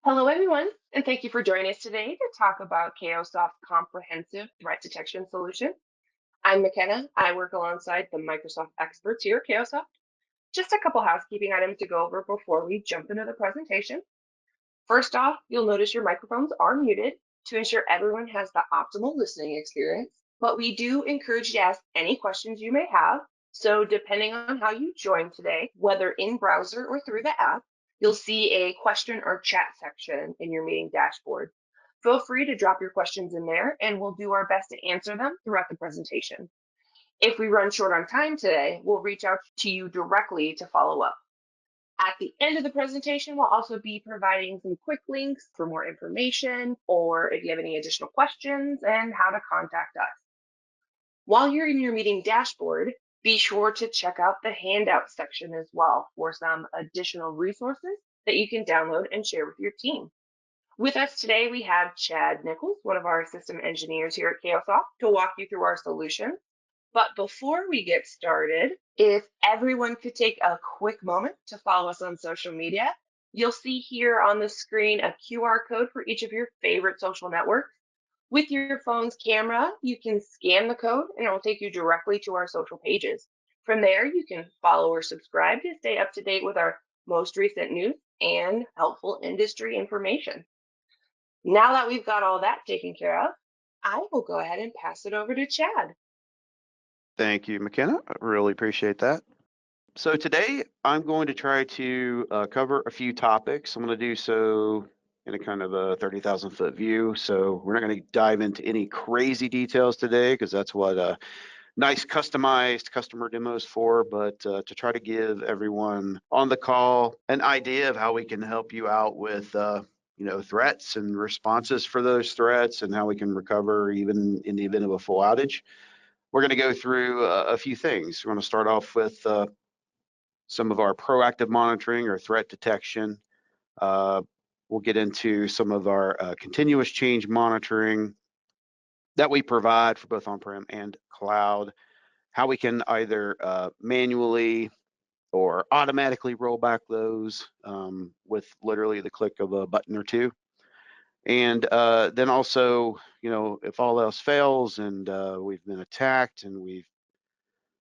Hello, everyone, and thank you for joining us today to talk about Cayosoft Comprehensive Threat Detection Solution. I'm McKenna. I work alongside the Microsoft experts here at Cayosoft. Just a couple housekeeping items to go over before we jump into the presentation. First off, you'll notice your microphones are muted to ensure everyone has the optimal listening experience, but we do encourage you to ask any questions you may have. So depending on how you join today, whether in browser or through the app, you'll see a question or chat section in your meeting dashboard. Feel free to drop your questions in there and we'll do our best to answer them throughout the presentation. If we run short on time today, we'll reach out to you directly to follow up. At the end of the presentation, we'll also be providing some quick links for more information or if you have any additional questions and how to contact us. While you're in your meeting dashboard, be sure to check out the handout section as well for some additional resources that you can download and share with your team. With us today, we have Chad Nichols, one of our system engineers here at Cayosoft, to walk you through our solution. But before we get started, if everyone could take a quick moment to follow us on social media, you'll see here on the screen a QR code for each of your favorite social networks. With your phone's camera, you can scan the code and it will take you directly to our social pages. From there, you can follow or subscribe to stay up to date with our most recent news and helpful industry information. Now that we've got all that taken care of, I will go ahead and pass it over to Chad. Thank you, McKenna. I really appreciate that. So today I'm going to try to cover a few topics. I'm going to do so in a kind of a 30,000 foot view. So we're not going to dive into any crazy details today because that's what nice customized customer demos for, but to try to give everyone on the call an idea of how we can help you out with threats and responses for those threats and how we can recover even in the event of a full outage. We're going to go through a few things. We're going to start off with some of our proactive monitoring or threat detection. We'll get into some of our continuous change monitoring that we provide for both on-prem and cloud, how we can either manually or automatically roll back those with literally the click of a button or two. And then also, if all else fails and we've been attacked and we've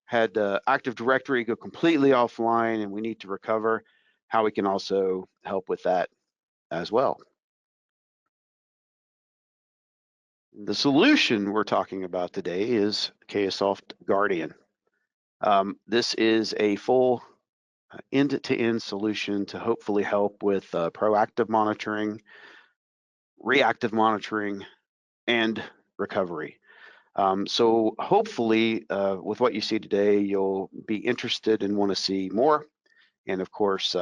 had Active Directory go completely offline and we need to recover, how we can also help with that as well. The solution we're talking about today is Cayosoft Guardian. This is a full end-to-end solution to hopefully help with proactive monitoring, reactive monitoring, and recovery. So hopefully with what you see today, you'll be interested and want to see more. And of course,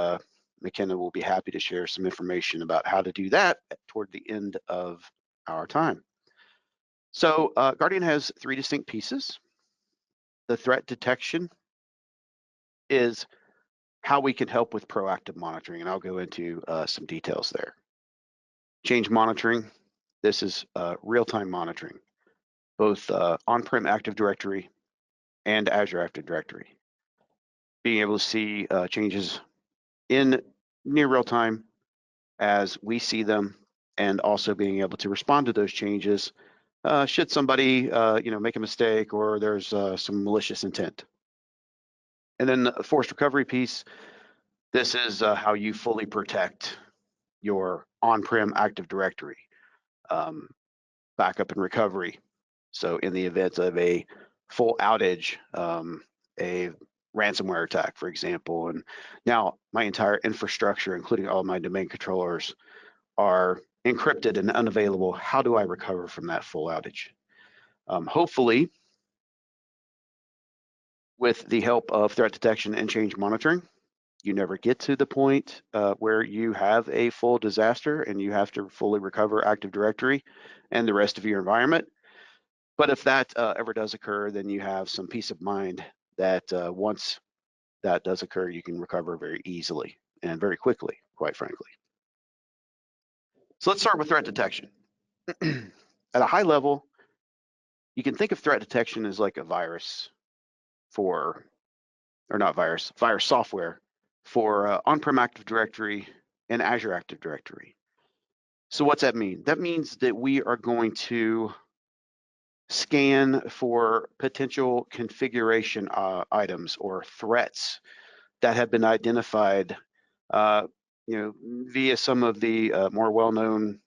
McKenna will be happy to share some information about how to do that toward the end of our time. So Guardian has three distinct pieces. The threat detection is how we can help with proactive monitoring, and I'll go into some details there. Change monitoring, this is real-time monitoring, both on-prem Active Directory and Azure Active Directory. Being able to see changes in near real time as we see them, and also being able to respond to those changes should somebody make a mistake or there's some malicious intent. And then the forced recovery piece, this is how you fully protect your on-prem Active Directory, backup and recovery. So in the event of a full outage, a ransomware attack, for example, and now my entire infrastructure, including all my domain controllers, are encrypted and unavailable. How do I recover from that full outage? Hopefully, with the help of threat detection and change monitoring, you never get to the point where you have a full disaster and you have to fully recover Active Directory and the rest of your environment. But if that ever does occur, then you have some peace of mind that once that does occur, you can recover very easily and very quickly, quite frankly. So let's start with threat detection. At a high level, you can think of threat detection as like a virus for, or not virus, virus software for on-prem Active Directory and Azure Active Directory. So what's that mean? That means that we are going to scan for potential configuration items or threats that have been identified, uh, via some of the more well-known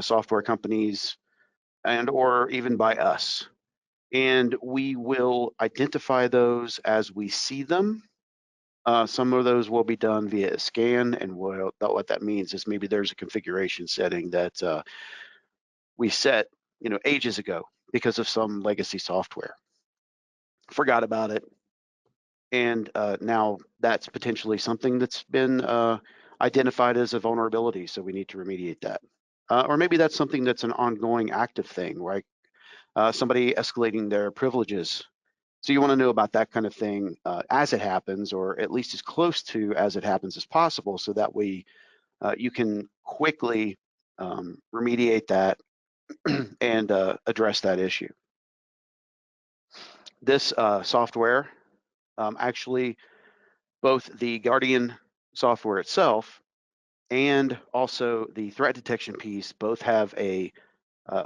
software companies and or even by us. And we will identify those as we see them. Some of those will be done via a scan, and what that means is maybe there's a configuration setting that we set, ages ago because of some legacy software. Forgot about it, and now that's potentially something that's been identified as a vulnerability, so we need to remediate that. Or maybe that's something that's an ongoing active thing, right? Somebody escalating their privileges. So you want to know about that kind of thing as it happens, or at least as close to as it happens as possible, so that way you can quickly remediate that and address that issue. This software, actually, both the Guardian software itself and also the threat detection piece both have a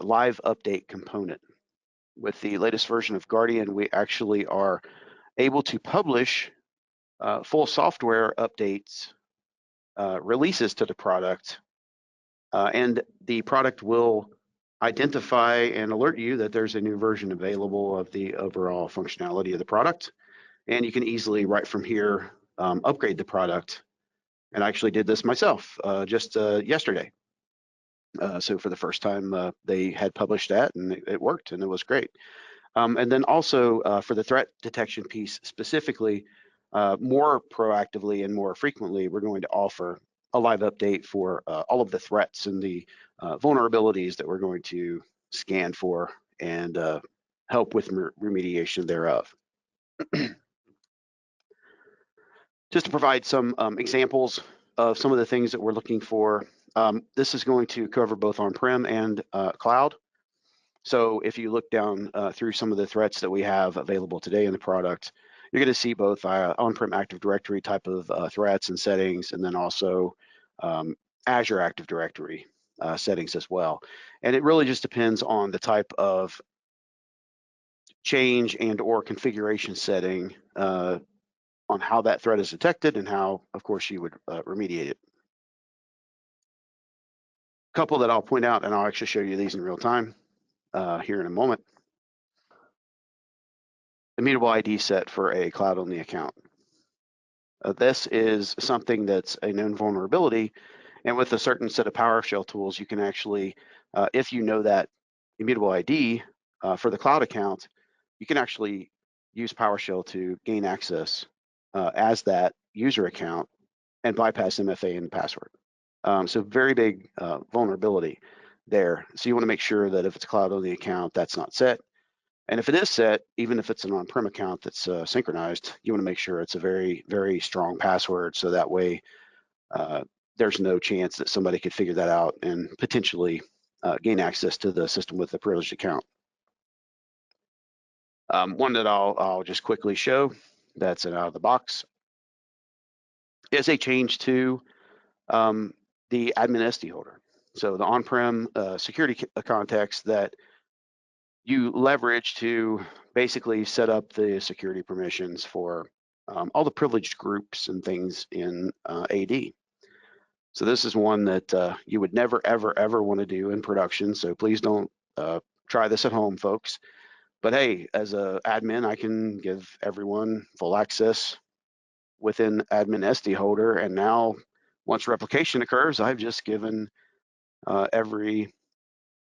live update component. With the latest version of Guardian, we actually are able to publish full software updates, releases to the product, and the product will identify and alert you that there's a new version available of the overall functionality of the product. And you can easily, right from here, upgrade the product. And I actually did this myself just yesterday. So for the first time, they had published that, and it worked, and it was great. And then also for the threat detection piece specifically, more proactively and more frequently, we're going to offer a live update for all of the threats and the vulnerabilities that we're going to scan for and help with remediation thereof. Just to provide some examples of some of the things that we're looking for, this is going to cover both on-prem and cloud. So if you look down through some of the threats that we have available today in the product, you're going to see both on-prem Active Directory type of threats and settings, and then also Azure Active Directory settings as well. And it really just depends on the type of change and or configuration setting on how that threat is detected and how, of course, you would remediate it. A couple that I'll point out, and I'll actually show you these in real time here in a moment. Immutable ID set for a cloud-only account. This is something that's a known vulnerability, and with a certain set of PowerShell tools, you can actually, if you know that immutable ID for the cloud account, you can actually use PowerShell to gain access as that user account and bypass MFA and password. So very big vulnerability there. So you want to make sure that if it's a cloud-only account, that's not set. And if it is set, even if it's an on-prem account that's synchronized, you want to make sure it's a very, very strong password, so that way there's no chance that somebody could figure that out and potentially gain access to the system with a privileged account. One that I'll just quickly show that's out of the box is a change to the admin SD holder. So the on-prem security context that you leverage to basically set up the security permissions for all the privileged groups and things in AD. So this is one that you would never, ever, ever want to do in production. So please don't try this at home, folks. But hey, as an admin, I can give everyone full access within admin SD holder. And now once replication occurs, I've just given every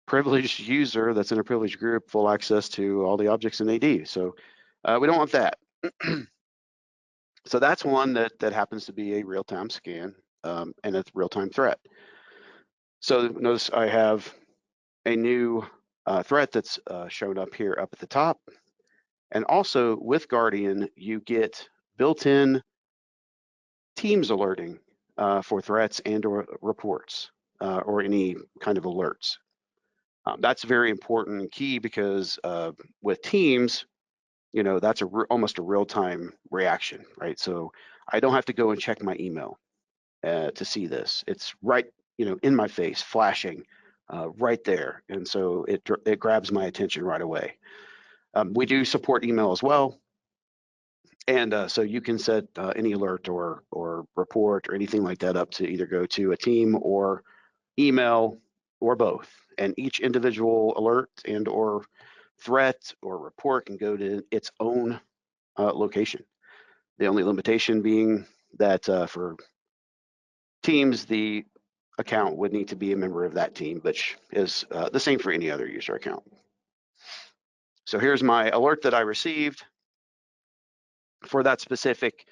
privileged user that's in a privileged group full access to all the objects in AD. So we don't want that. So that's one that happens to be a real-time scan and a real-time threat. So notice I have a new threat that's shown up here up at the top. And also with Guardian, you get built-in Teams alerting for threats and or reports or any kind of alerts. That's very important and key because with Teams, that's almost a real-time reaction, right? So I don't have to go and check my email to see this. It's right in my face, flashing right there. And so it grabs my attention right away. We do support email as well. And so you can set any alert or report or anything like that up to either go to a team or email or both. And each individual alert and or threat or report can go to its own location. The only limitation being that for teams, the account would need to be a member of that team, which is the same for any other user account. So here's my alert that I received for that specific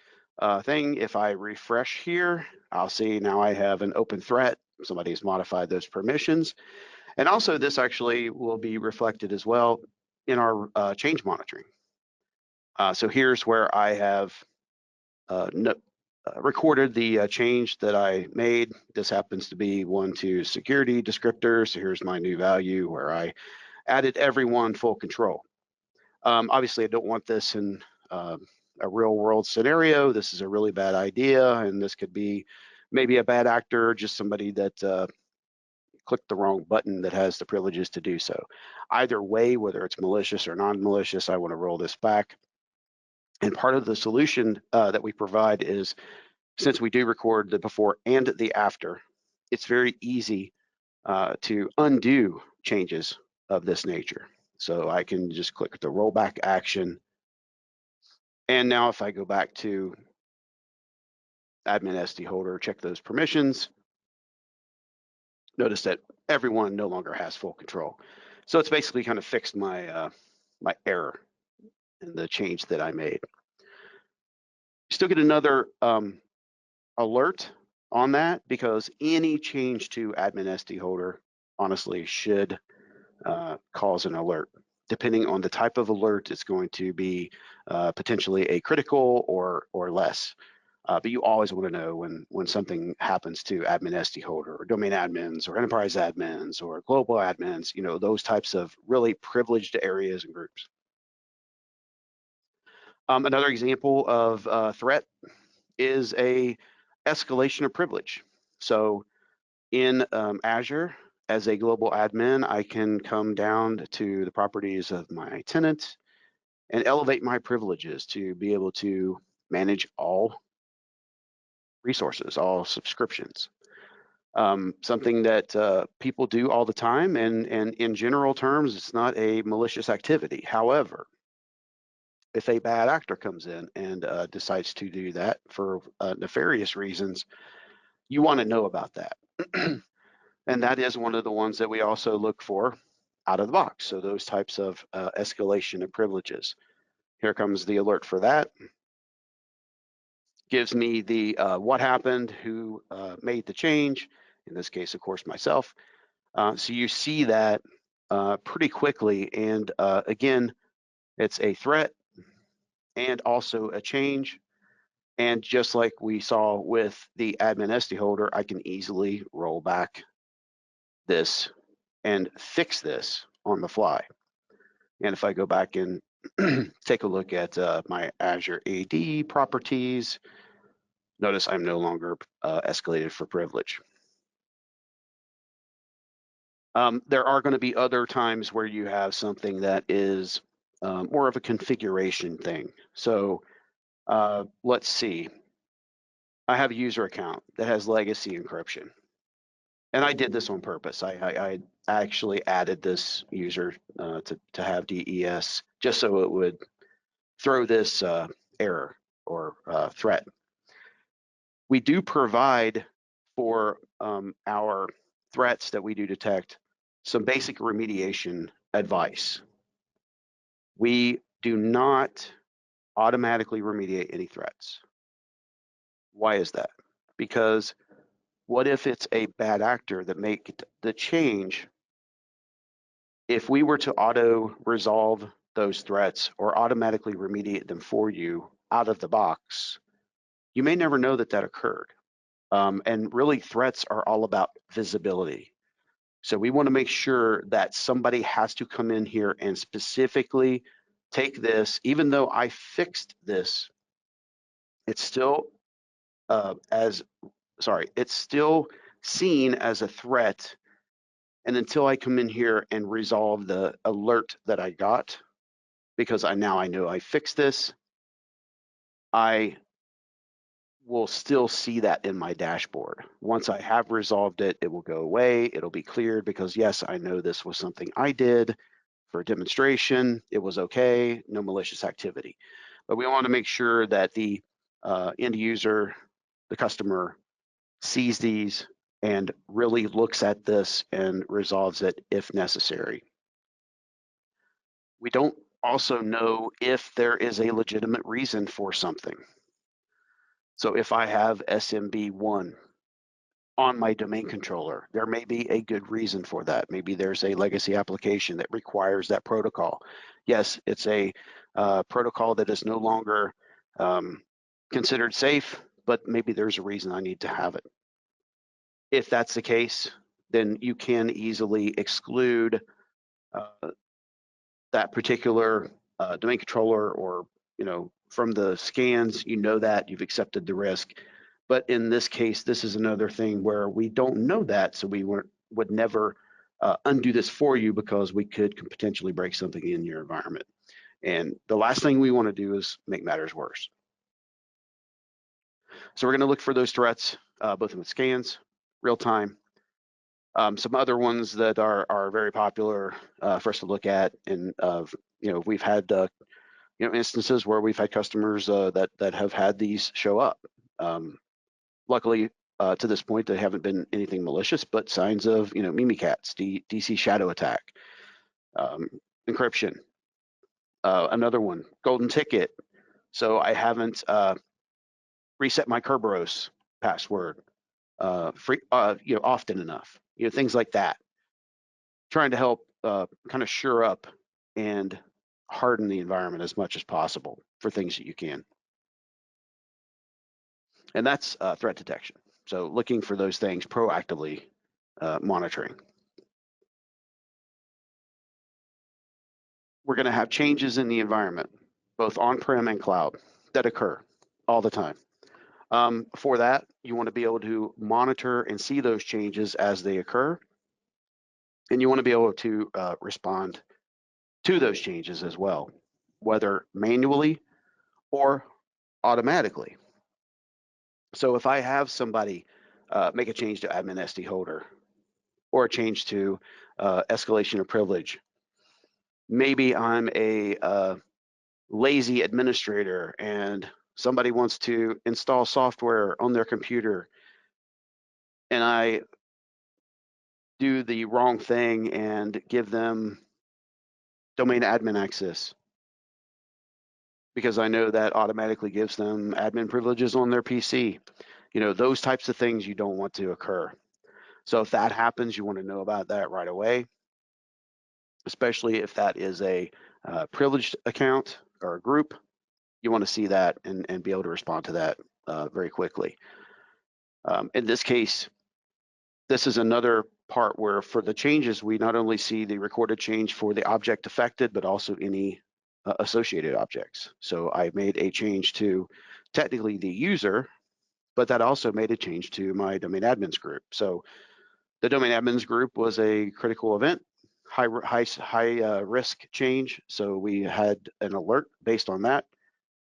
thing. If I refresh here, I'll see now I have an open threat. Somebody's modified those permissions. And also this actually will be reflected as well in our change monitoring. So here's where I have recorded the change that I made. This happens to be one to security descriptor. So here's my new value where I added everyone full control. Obviously, I don't want this in a real world scenario. This is a really bad idea, and this could be maybe a bad actor, just somebody that clicked the wrong button that has the privileges to do so. Either way, whether it's malicious or non-malicious, I want to roll this back. And part of the solution that we provide is, since we do record the before and the after, it's very easy to undo changes of this nature. So I can just click the rollback action. And now if I go back to admin SD holder, check those permissions, notice that everyone no longer has full control. So it's basically kind of fixed my my error in the change that I made. Still get another alert on that, because any change to admin SD holder honestly should cause an alert. Depending on the type of alert, it's going to be potentially a critical or less. But you always want to know when something happens to admin SD holder or domain admins or enterprise admins or global admins, those types of really privileged areas and groups. Another example of threat is a escalation of privilege. So in Azure, as a global admin, I can come down to the properties of my tenant and elevate my privileges to be able to manage all resources, all subscriptions. Something that people do all the time, and in general terms, it's not a malicious activity. However, if a bad actor comes in and decides to do that for nefarious reasons, you want to know about that. And that is one of the ones that we also look for out of the box. So those types of escalation of privileges. Here comes the alert for that. Gives me the what happened, who made the change, in this case, of course, myself. So you see that pretty quickly. And again, it's a threat and also a change. And just like we saw with the admin SD holder, I can easily roll back this and fix this on the fly. And if I go back and take a look at my Azure AD properties, notice I'm no longer escalated for privilege. There are going to be other times where you have something that is more of a configuration thing. So let's see. I have a user account that has legacy encryption. And I did this on purpose. I actually added this user to have DES just so it would throw this error or threat. We do provide for our threats that we do detect some basic remediation advice. We do not automatically remediate any threats. Why is that? Because what if it's a bad actor that make the change? If we were to auto resolve those threats or automatically remediate them for you out of the box, you may never know that that occurred. And really, threats are all about visibility. So we want to make sure that somebody has to come in here and specifically take this. Even though I fixed this, it's still it's still seen as a threat. And until I come in here and resolve the alert that I got, because now I know I fixed this, I will still see that in my dashboard. Once I have resolved it, it will go away. It'll be cleared because yes, I know this was something I did for a demonstration. It was okay, no malicious activity. But we want to make sure that the end user, the customer, sees these and really looks at this and resolves it if necessary. We don't also know if there is a legitimate reason for something. So if I have SMB1 on my domain controller, there may be a good reason for that. Maybe there's a legacy application that requires that protocol. Yes, it's a protocol that is no longer considered safe, but maybe there's a reason I need to have it. If that's the case, then you can easily exclude that particular domain controller, or from the scans, that you've accepted the risk. But in this case, this is another thing where we don't know that, so we would never undo this for you, because we could potentially break something in your environment. And the last thing we want to do is make matters worse. So we're going to look for those threats, both with scans, real time. Some other ones that are very popular for us to look at, and we've had instances where we've had customers that have had these show up. Luckily, to this point, they haven't been anything malicious, but signs of Mimikatz, DCShadow attack, encryption. Another one, golden ticket. So I haven't reset my Kerberos password often enough. Things like that. Trying to help kind of shore up and harden the environment as much as possible for things that you can. And that's threat detection. So looking for those things, proactively monitoring. We're going to have changes in the environment, both on-prem and cloud, that occur all the time. For that, you want to be able to monitor and see those changes as they occur. And you want to be able to respond to those changes as well, whether manually or automatically. So if I have somebody make a change to admin SD holder, or a change to escalation of privilege, maybe I'm a lazy administrator and somebody wants to install software on their computer, and I do the wrong thing and give them domain admin access, because I know that automatically gives them admin privileges on their PC. Those types of things you don't want to occur. So if that happens, you want to know about that right away, especially if that is a privileged account or a group. You want to see that and be able to respond to that very quickly. In this case, this is another part where for the changes, we not only see the recorded change for the object affected, but also any associated objects. So I made a change to technically the user, but that also made a change to my domain admins group. So the domain admins group was a critical event, high risk change. So we had an alert based on that.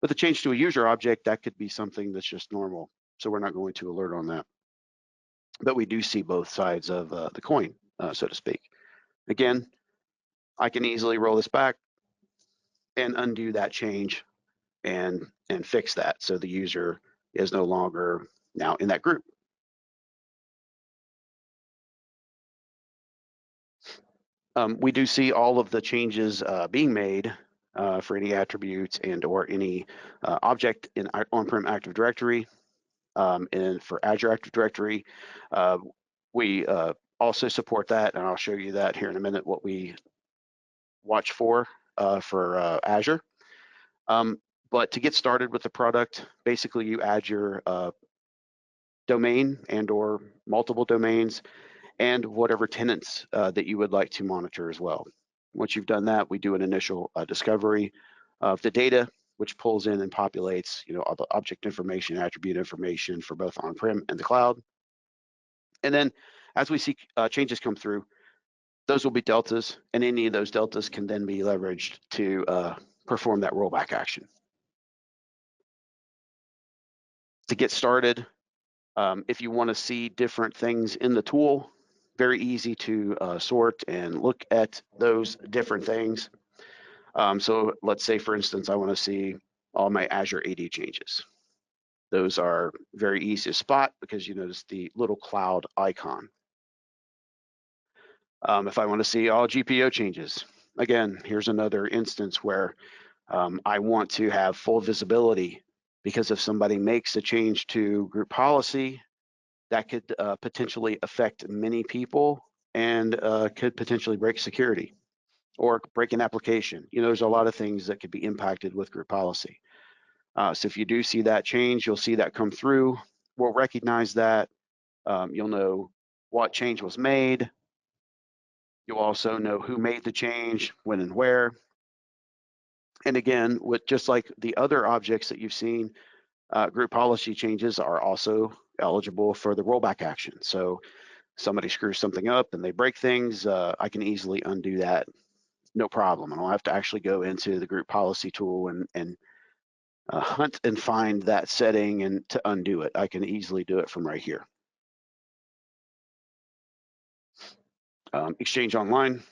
But the change to a user object, that could be something that's just normal. So we're not going to alert on that. But we do see both sides of the coin, so to speak. Again, I can easily roll this back and undo that change and fix that, so the user is no longer now in that group. We do see all of the changes being made for any attributes and or any object in on-prem Active Directory, and for Azure Active Directory. We also support that, and I'll show you that here in a minute, what we watch for Azure. But to get started with the product, basically you add your domain and or multiple domains and whatever tenants that you would like to monitor as well. Once you've done that, we do an initial discovery of the data, which pulls in and populates all the object information, attribute information for both on-prem and the cloud. And then as we see changes come through, those will be deltas, and any of those deltas can then be leveraged to perform that rollback action. To get started, if you want to see different things in the tool, very easy to sort and look at those different things. So let's say, for instance, I want to see all my Azure AD changes. Those are very easy to spot because you notice the little cloud icon. If I want to see all GPO changes, again, here's another instance where I want to have full visibility, because if somebody makes a change to group policy, that could potentially affect many people and could potentially break security or break an application. You know, there's a lot of things that could be impacted with group policy. So if you do see that change, you'll see that come through. We'll recognize that. You'll know what change was made. You'll also know who made the change, when and where. And again, with just like the other objects that you've seen, group policy changes are also eligible for the rollback action. So somebody screws something up and they break things, I can easily undo that, no problem. I don't have to actually go into the group policy tool and hunt and find that setting and to undo it. I can easily do it from right here. Exchange Online,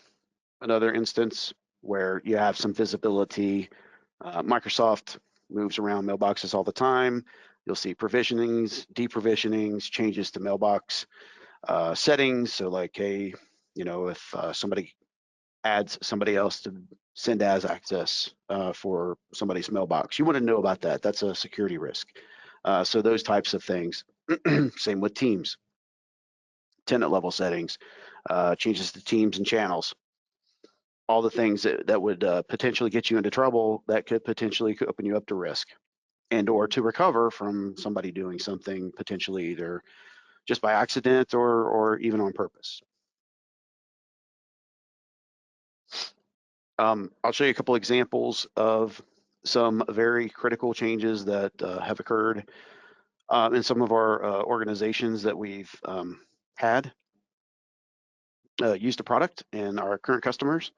another instance where you have some visibility. Microsoft moves around mailboxes all the time. You'll see provisionings, deprovisionings, changes to mailbox settings. So like, hey, you know, if somebody adds somebody else to send as access for somebody's mailbox, you want to know about that. That's a security risk. So those types of things. Same with Teams, tenant level settings, changes to teams and channels. All the things that would potentially get you into trouble, that could potentially open you up to risk and or to recover from somebody doing something potentially either just by accident or even on purpose. I'll show you a couple examples of some very critical changes that have occurred in some of our organizations that we've had used a product in our current customers.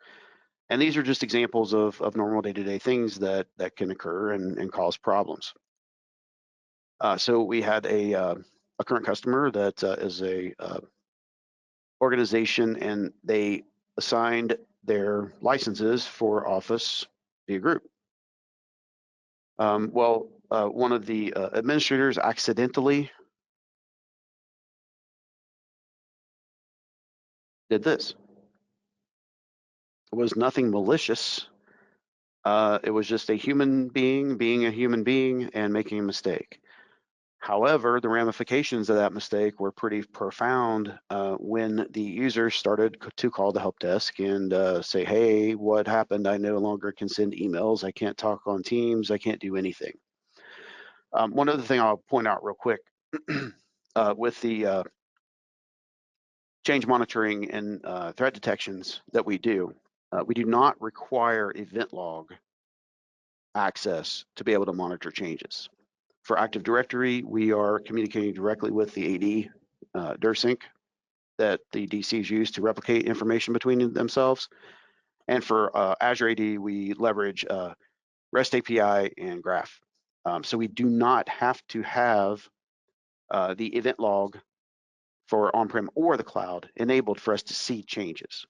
And these are just examples of normal day-to-day things that can occur and cause problems. So we had a current customer that is a organization, and they assigned their licenses for Office via group. One of the administrators accidentally did this. It was nothing malicious. It was just a human being being a human being and making a mistake. However, the ramifications of that mistake were pretty profound when the user started to call the help desk and say, hey, what happened? I no longer can send emails. I can't talk on Teams. I can't do anything. One other thing I'll point out real quick with the change monitoring and threat detections that we do not require event log access to be able to monitor changes. For Active Directory, we are communicating directly with the AD DCSync that the DCs use to replicate information between themselves. And for Azure AD, we leverage REST API and Graph. So we do not have to have the event log for on-prem or the cloud enabled for us to see changes.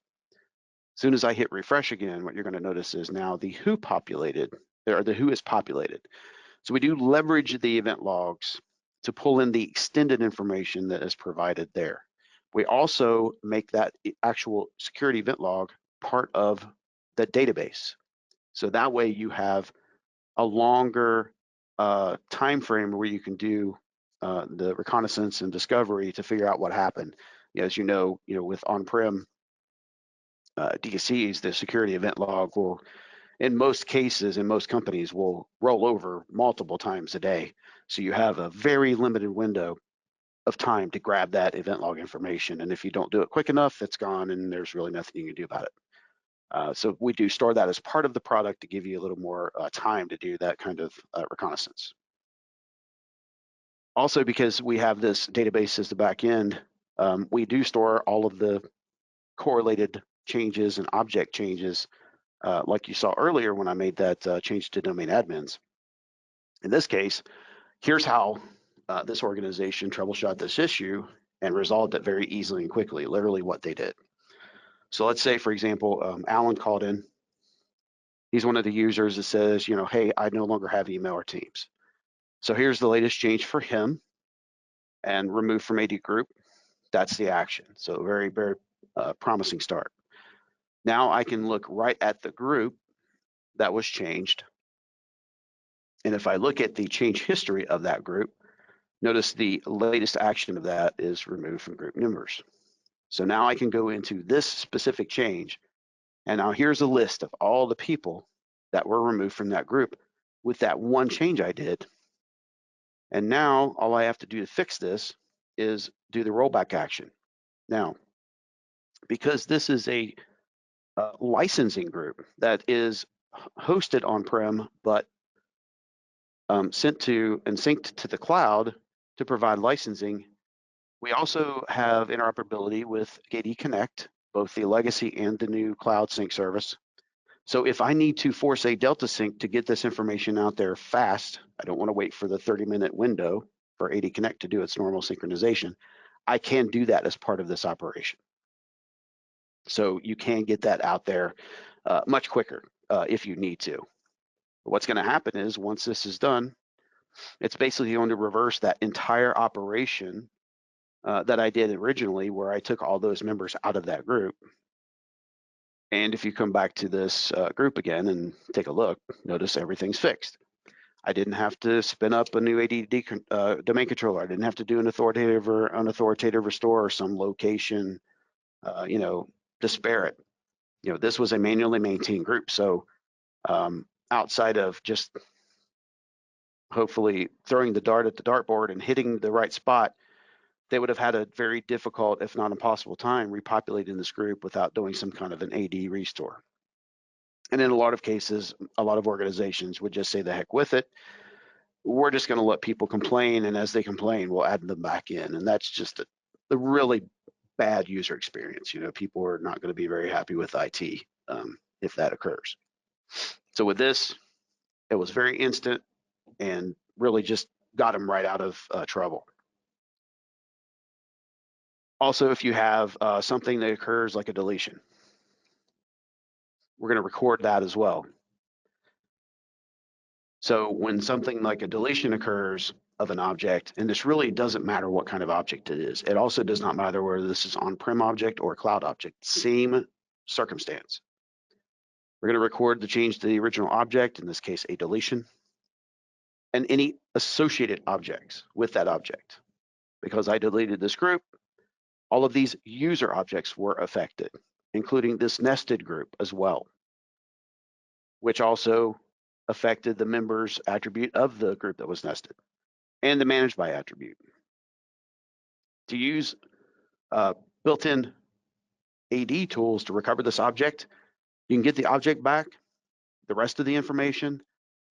As soon as I hit refresh again, what you're going to notice is now the who is populated. So we do leverage the event logs to pull in the extended information that is provided there. We also make that actual security event log part of the database. So that way you have a longer time frame where you can do the reconnaissance and discovery to figure out what happened. As you know, with on-prem DCs, the security event log will, in most cases, in most companies, will roll over multiple times a day. So you have a very limited window of time to grab that event log information. And if you don't do it quick enough, it's gone and there's really nothing you can do about it. So we do store that as part of the product to give you a little more time to do that kind of reconnaissance. Also, because we have this database as the back end, We do store all of the correlated changes and object changes, like you saw earlier when I made that change to domain admins. In this case, here's how this organization troubleshot this issue and resolved it very easily and quickly, literally what they did. So let's say, for example, Alan called in. He's one of the users that says, hey, I no longer have email or Teams. So here's the latest change for him, and remove from AD group. That's the action. So very, very promising start. Now I can look right at the group that was changed. And if I look at the change history of that group, notice the latest action of that is removed from group members. So now I can go into this specific change, and now here's a list of all the people that were removed from that group with that one change I did. And now all I have to do to fix this is do the rollback action. Now, because this is a licensing group that is hosted on-prem, but sent to and synced to the cloud to provide licensing, we also have interoperability with AD Connect, both the legacy and the new cloud sync service. So if I need to force a Delta sync to get this information out there fast, I don't want to wait for the 30-minute window for AD Connect to do its normal synchronization. I can do that as part of this operation. So you can get that out there much quicker if you need to. But what's going to happen is once this is done, it's basically going to reverse that entire operation that I did originally, where I took all those members out of that group. And if you come back to this group again and take a look, notice everything's fixed. I didn't have to spin up a new AD domain controller. I didn't have to do an authoritative or unauthoritative restore or some location, disparate. This was a manually maintained group. So outside of just hopefully throwing the dart at the dartboard and hitting the right spot, they would have had a very difficult, if not impossible, time repopulating this group without doing some kind of an AD restore. And in a lot of cases, a lot of organizations would just say the heck with it. We're just going to let people complain, and as they complain, we'll add them back in. And that's just a really bad user experience. People are not going to be very happy with IT if that occurs. So with this, it was very instant and really just got them right out of trouble. Also, if you have something that occurs like a deletion, we're going to record that as well. So when something like a deletion occurs of an object, and this really doesn't matter what kind of object it is. It also does not matter whether this is on-prem object or cloud object, same circumstance. We're going to record the change to the original object, in this case, a deletion, and any associated objects with that object. Because I deleted this group, all of these user objects were affected, including this nested group as well, which also affected the members attribute of the group that was nested and the managed by attribute. To use built-in AD tools to recover this object, you can get the object back. The rest of the information,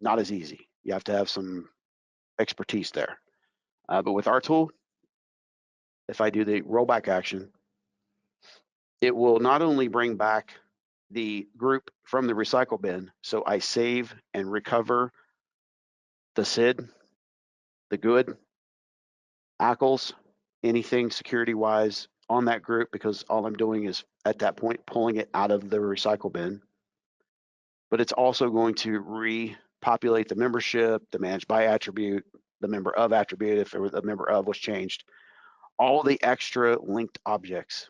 not as easy. You have to have some expertise there. But with our tool, if I do the rollback action, it will not only bring back the group from the recycle bin, so I save and recover the SID, the good, ACLs, anything security-wise on that group, because all I'm doing is at that point pulling it out of the recycle bin. But it's also going to repopulate the membership, the managed by attribute, the member of attribute if the member of was changed, all the extra linked objects.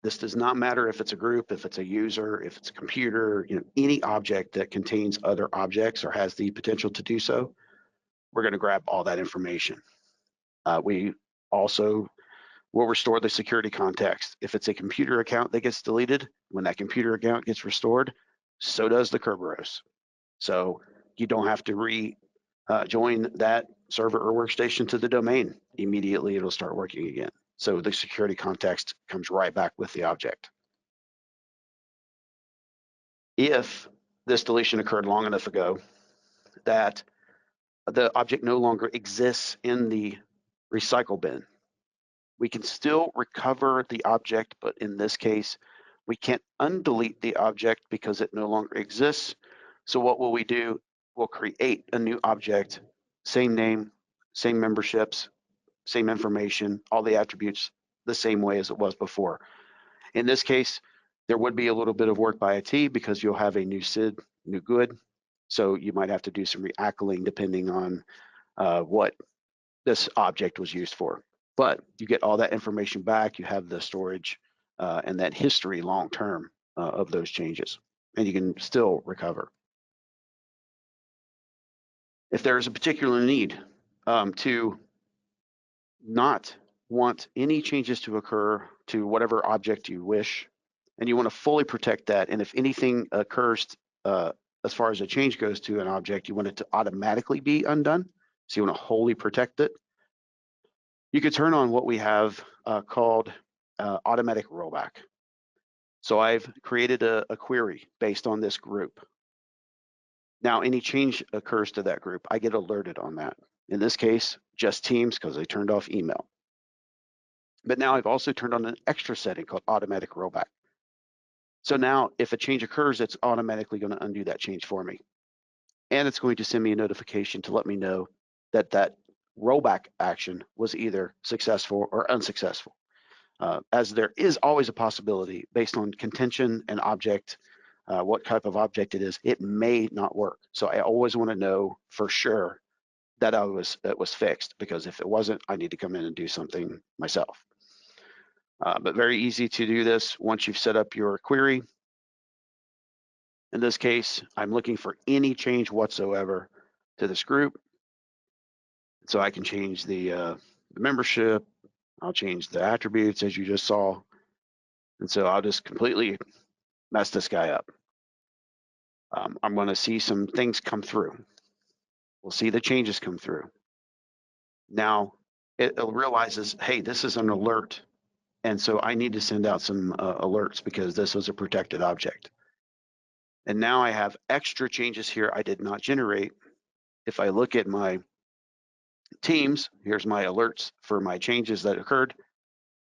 This does not matter if it's a group, if it's a user, if it's a computer, any object that contains other objects or has the potential to do so, we're going to grab all that information. We also will restore the security context. If it's a computer account that gets deleted, when that computer account gets restored, so does the Kerberos. So you don't have to rejoin that server or workstation to the domain. Immediately it'll start working again. So the security context comes right back with the object. If this deletion occurred long enough ago that the object no longer exists in the recycle bin, We can still recover the object, but in this case, we can't undelete the object because it no longer exists. So what will we do? We'll create a new object, same name, same memberships, same information, all the attributes the same way as it was before. In this case, there would be a little bit of work by IT because you'll have a new SID, new good. So you might have to do some reackling depending on what this object was used for. But you get all that information back, you have the storage and that history long-term of those changes, and you can still recover. If there's a particular need to not want any changes to occur to whatever object you wish, and you want to fully protect that, and if anything occurs as far as a change goes to an object, you want it to automatically be undone, so you want to wholly protect it, you could turn on what we have called automatic rollback. So I've created a query based on this group. Now, any change occurs to that group, I get alerted on that. In this case, just Teams, because I turned off email. But now I've also turned on an extra setting called automatic rollback. So now if a change occurs, it's automatically going to undo that change for me. And it's going to send me a notification to let me know that that rollback action was either successful or unsuccessful. As there is always a possibility based on contention and object, what type of object it is, it may not work. So I always want to know for sure that it was fixed, because if it wasn't, I need to come in and do something myself. But very easy to do this once you've set up your query. In this case, I'm looking for any change whatsoever to this group. So I can change the membership, I'll change the attributes as you just saw. And so I'll just completely mess this guy up. I'm going to see some things come through. We'll see the changes come through. Now it realizes, hey, this is an alert. And so I need to send out some alerts because this was a protected object. And now I have extra changes here I did not generate. If I look at my Teams, here's my alerts for my changes that occurred.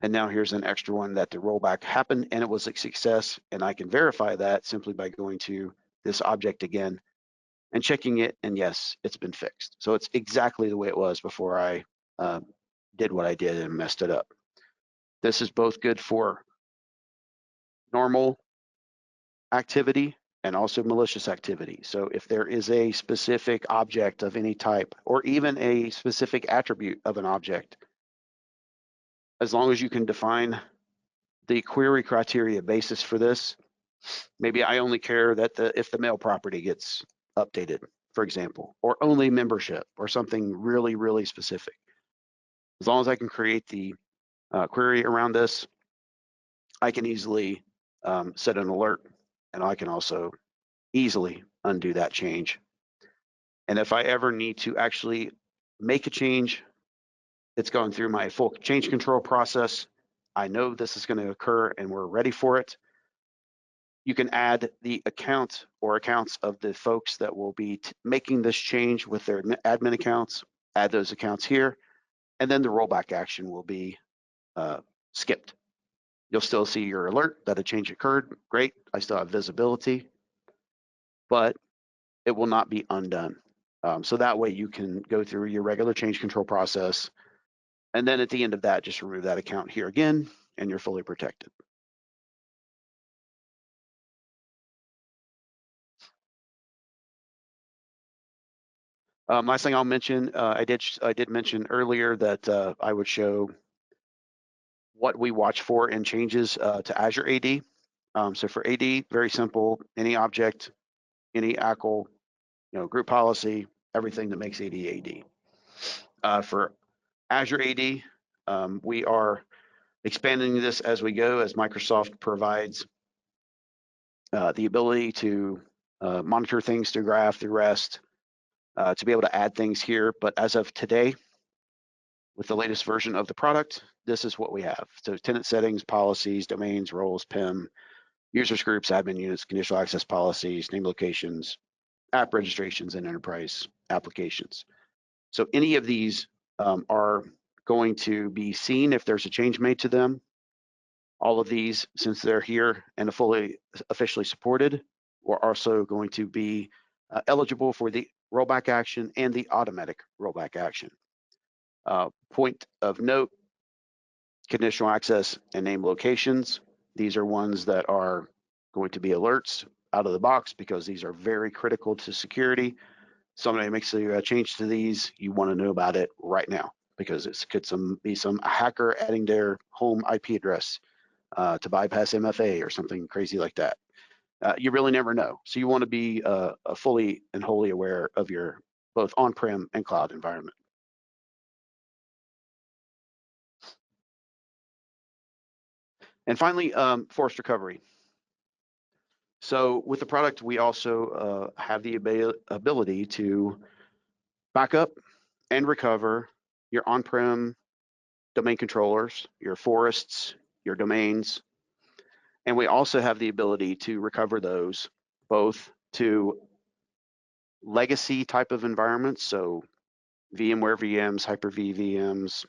And now here's an extra one that the rollback happened and it was a success. And I can verify that simply by going to this object again and checking it, and yes, it's been fixed. So it's exactly the way it was before I did what I did and messed it up. This is both good for normal activity and also malicious activity. So if there is a specific object of any type, or even a specific attribute of an object, as long as you can define the query criteria basis for this, maybe I only care that if the mail property gets updated, for example, or only membership or something really, really specific. As long as I can create the query around this, I can easily set an alert, and I can also easily undo that change. And if I ever need to actually make a change, it's going through my full change control process. I know this is going to occur and we're ready for it. You can add the account or accounts of the folks that will be making this change with their admin accounts, add those accounts here, and then the rollback action will be skipped. You'll still see your alert that a change occurred. Great, I still have visibility, but it will not be undone. So that way you can go through your regular change control process, and then at the end of that, just remove that account here again, and you're fully protected. Last thing I'll mention, I did mention earlier that I would show what we watch for in changes to Azure AD. So for AD, very simple, any object, any ACL, group policy, everything that makes AD AD. For Azure AD, we are expanding this as we go, as Microsoft provides the ability to monitor things through Graph, through REST, to be able to add things here. But as of today, with the latest version of the product, this is what we have. So tenant settings, policies, domains, roles, PIM, users groups, admin units, conditional access policies, name locations, app registrations, and enterprise applications. So any of these are going to be seen if there's a change made to them. All of these, since they're here and fully officially supported, are also going to be eligible for the rollback action and the automatic rollback action. Point of note, conditional access and name locations. These are ones that are going to be alerts out of the box because these are very critical to security. Somebody makes a change to these, you want to know about it right now because it could be some hacker adding their home IP address to bypass MFA or something crazy like that. You really never know. So you want to be fully and wholly aware of your both on-prem and cloud environment. And finally, forced recovery. So with the product, we also have the ability to back up and recover your on-prem domain controllers, your forests, your domains. And we also have the ability to recover those both to legacy type of environments, so VMware VMs, Hyper-V VMs,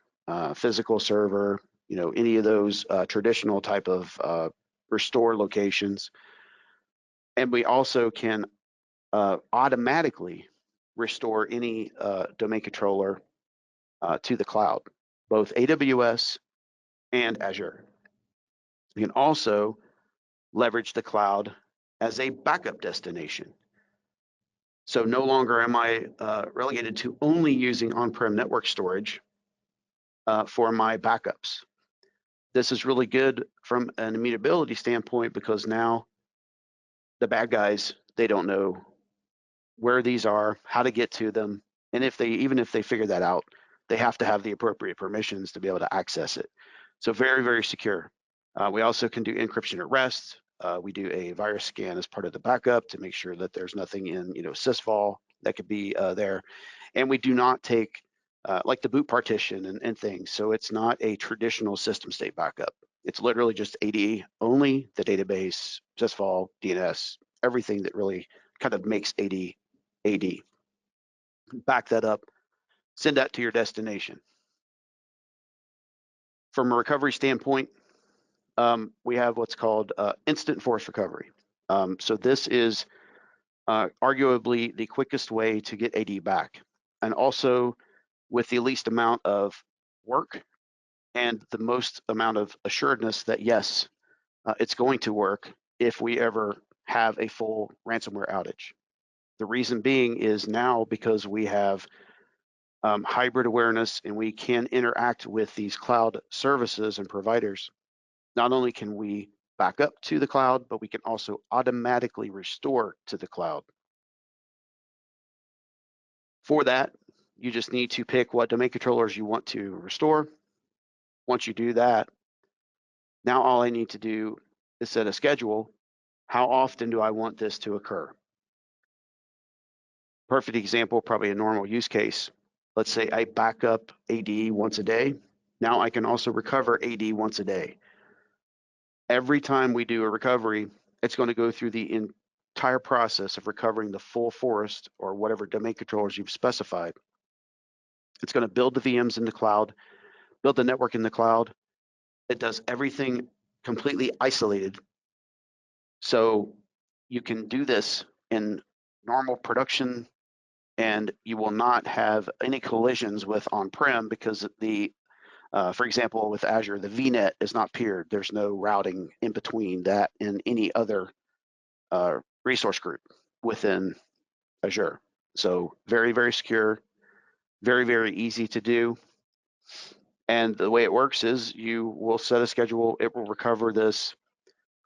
physical server, any of those traditional type of restore locations. And we also can automatically restore any domain controller to the cloud, both AWS and Azure. You can also leverage the cloud as a backup destination. So no longer am I relegated to only using on-prem network storage for my backups. This is really good from an immutability standpoint because now the bad guys, they don't know where these are, how to get to them, and even if they figure that out, they have to have the appropriate permissions to be able to access it. So very, very secure. We also can do encryption at rest. We do a virus scan as part of the backup to make sure that there's nothing in sysvol that could be there. And we do not take like the boot partition and things. So it's not a traditional system state backup. It's literally just AD only, the database, sysvol, DNS, everything that really kind of makes AD. Back that up, send that to your destination. From a recovery standpoint, we have what's called instant force recovery. So this is arguably the quickest way to get AD back, and also with the least amount of work and the most amount of assuredness that yes, it's going to work if we ever have a full ransomware outage. The reason being is now because we have hybrid awareness and we can interact with these cloud services and providers. Not only can we back up to the cloud, but we can also automatically restore to the cloud. For that, you just need to pick what domain controllers you want to restore. Once you do that, now all I need to do is set a schedule. How often do I want this to occur? Perfect example, probably a normal use case. Let's say I back up AD once a day. Now I can also recover AD once a day. Every time we do a recovery, it's going to go through the entire process of recovering the full forest or whatever domain controllers you've specified. It's going to build the VMs in the cloud, build the network in the cloud. It does everything completely isolated. So you can do this in normal production and you will not have any collisions with on-prem because for example, with Azure, the VNet is not peered. There's no routing in between that and any other resource group within Azure. So very, very secure, very, very easy to do. And the way it works is you will set a schedule, it will recover this.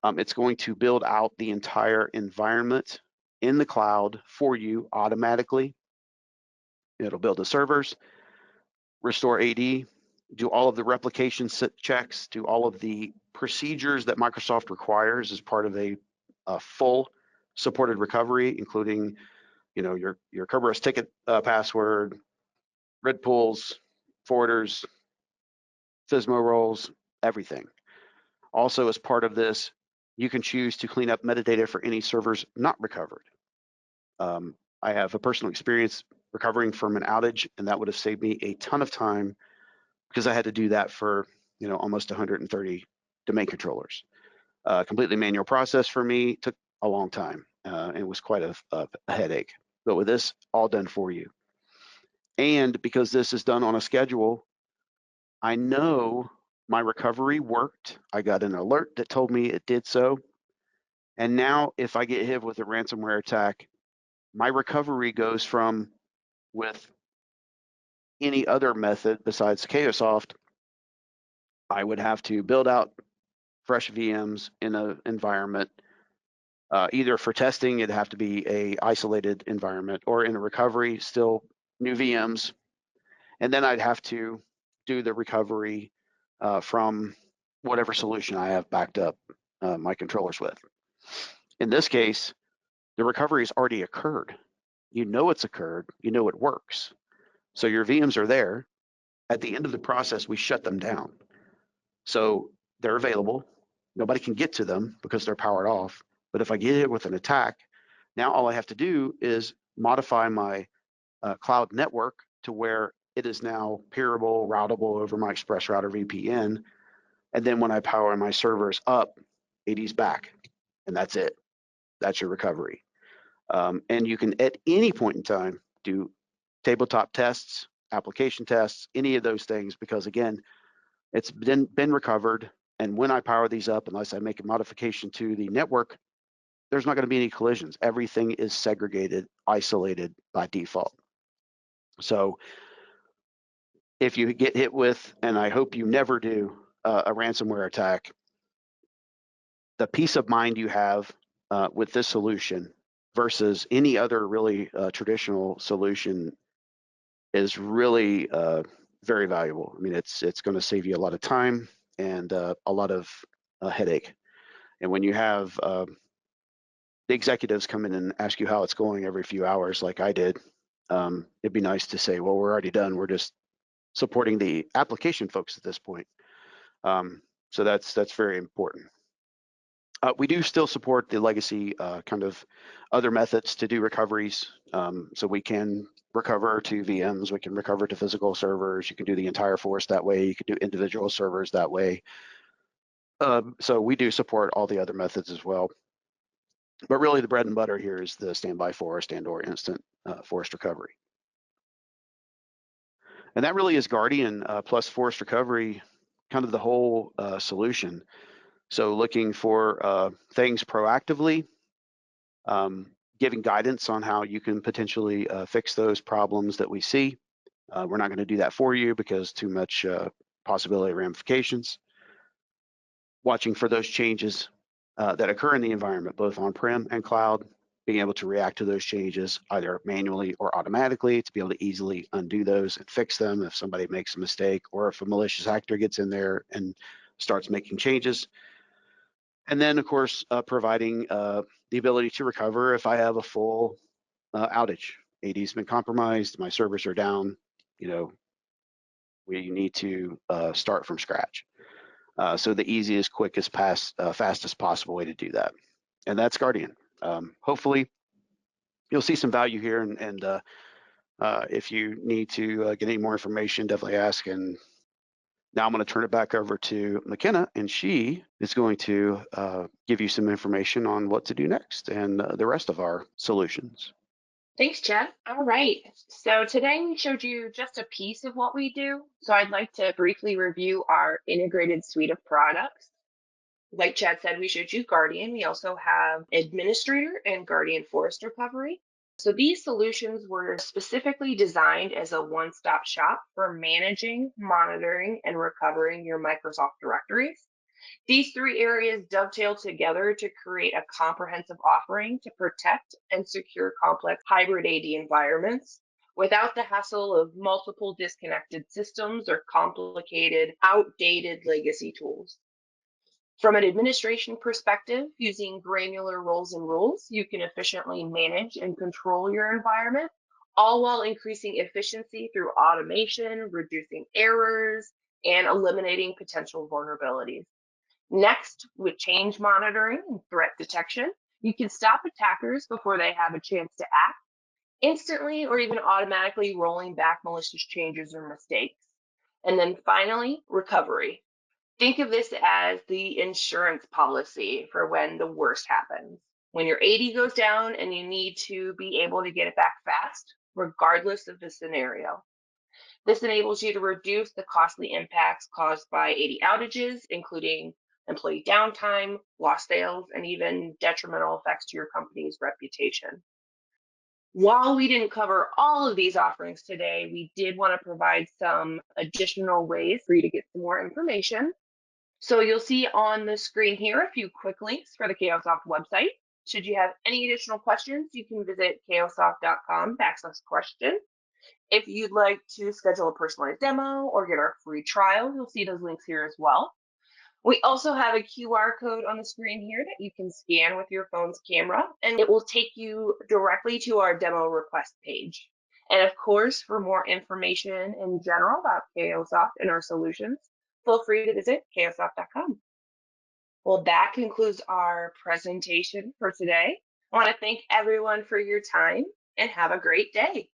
It's going to build out the entire environment in the cloud for you automatically. It'll build the servers, restore AD, do all of the replication checks, do all of the procedures that Microsoft requires as part of a full supported recovery, including your Kerberos ticket password, grid pools, forwarders, FSMO roles, everything. Also, as part of this, you can choose to clean up metadata for any servers not recovered. I have a personal experience recovering from an outage, and that would have saved me a ton of time because I had to do that for almost 130 domain controllers. Completely manual process for me, took a long time. It was quite a headache. But with this, all done for you. And because this is done on a schedule, I know my recovery worked. I got an alert that told me it did so. And now if I get hit with a ransomware attack, my recovery goes from, with any other method besides Cayosoft, I would have to build out fresh VMs in an environment. Either for testing, it'd have to be a isolated environment, or in a recovery, still new VMs. And then I'd have to do the recovery from whatever solution I have backed up my controllers with. In this case, the recovery has already occurred. You know it's occurred, you know it works. So your VMs are there. At the end of the process, we shut them down. So they're available. Nobody can get to them because they're powered off. But if I get hit with an attack, now all I have to do is modify my cloud network to where it is now peerable, routable over my Express Router VPN. And then when I power my servers up, AD's back, and that's it. That's your recovery. And you can, at any point in time, do tabletop tests, application tests, any of those things, because again, it's been recovered. And when I power these up, unless I make a modification to the network, there's not going to be any collisions. Everything is segregated, isolated by default. So if you get hit with, and I hope you never do, a ransomware attack, the peace of mind you have with this solution versus any other really traditional solution is really very valuable. I mean, it's going to save you a lot of time and a lot of headache. And when you have the executives come in and ask you how it's going every few hours, like I did, it'd be nice to say, well, we're already done. We're just supporting the application folks at this point. So that's very important. We do still support the legacy kind of other methods to do recoveries. So we can recover to VMs, we can recover to physical servers, you can do the entire force that way, you can do individual servers that way. So we do support all the other methods as well. But really the bread and butter here is the standby forest and/or instant forest recovery. And that really is Guardian plus forest recovery, kind of the whole solution. So looking for things proactively, giving guidance on how you can potentially fix those problems that we see. We're not going to do that for you because too much possibility of ramifications. Watching for those changes that occur in the environment, both on-prem and cloud, being able to react to those changes either manually or automatically to be able to easily undo those and fix them if somebody makes a mistake or if a malicious actor gets in there and starts making changes. And then, of course, providing the ability to recover if I have a full outage. AD's been compromised, my servers are down, we need to start from scratch. So the easiest, quickest, fastest possible way to do that. And that's Guardian. Hopefully, you'll see some value here. And if you need to get any more information, definitely ask. And now I'm going to turn it back over to McKenna, and she is going to give you some information on what to do next and the rest of our solutions. Thanks, Chad. All right. So today we showed you just a piece of what we do. So I'd like to briefly review our integrated suite of products. Like Chad said, we showed you Guardian. We also have Administrator and Guardian Forest Recovery. So these solutions were specifically designed as a one-stop shop for managing, monitoring, and recovering your Microsoft directories. These three areas dovetail together to create a comprehensive offering to protect and secure complex hybrid AD environments without the hassle of multiple disconnected systems or complicated, outdated legacy tools. From an administration perspective, using granular roles and rules, you can efficiently manage and control your environment, all while increasing efficiency through automation, reducing errors, and eliminating potential vulnerabilities. Next, with change monitoring and threat detection, you can stop attackers before they have a chance to act, instantly or even automatically rolling back malicious changes or mistakes. And then finally, recovery. Think of this as the insurance policy for when the worst happens. When your AD goes down and you need to be able to get it back fast, regardless of the scenario. This enables you to reduce the costly impacts caused by AD outages, including employee downtime, lost sales, and even detrimental effects to your company's reputation. While we didn't cover all of these offerings today, we did want to provide some additional ways for you to get some more information. So you'll see on the screen here a few quick links for the Cayosoft website. Should you have any additional questions, you can visit cayosoft.com/question. If you'd like to schedule a personalized demo or get our free trial, you'll see those links here as well. We also have a QR code on the screen here that you can scan with your phone's camera, and it will take you directly to our demo request page. And of course, for more information in general about Cayosoft and our solutions, feel free to visit cayosoft.com. Well, that concludes our presentation for today. I want to thank everyone for your time and have a great day.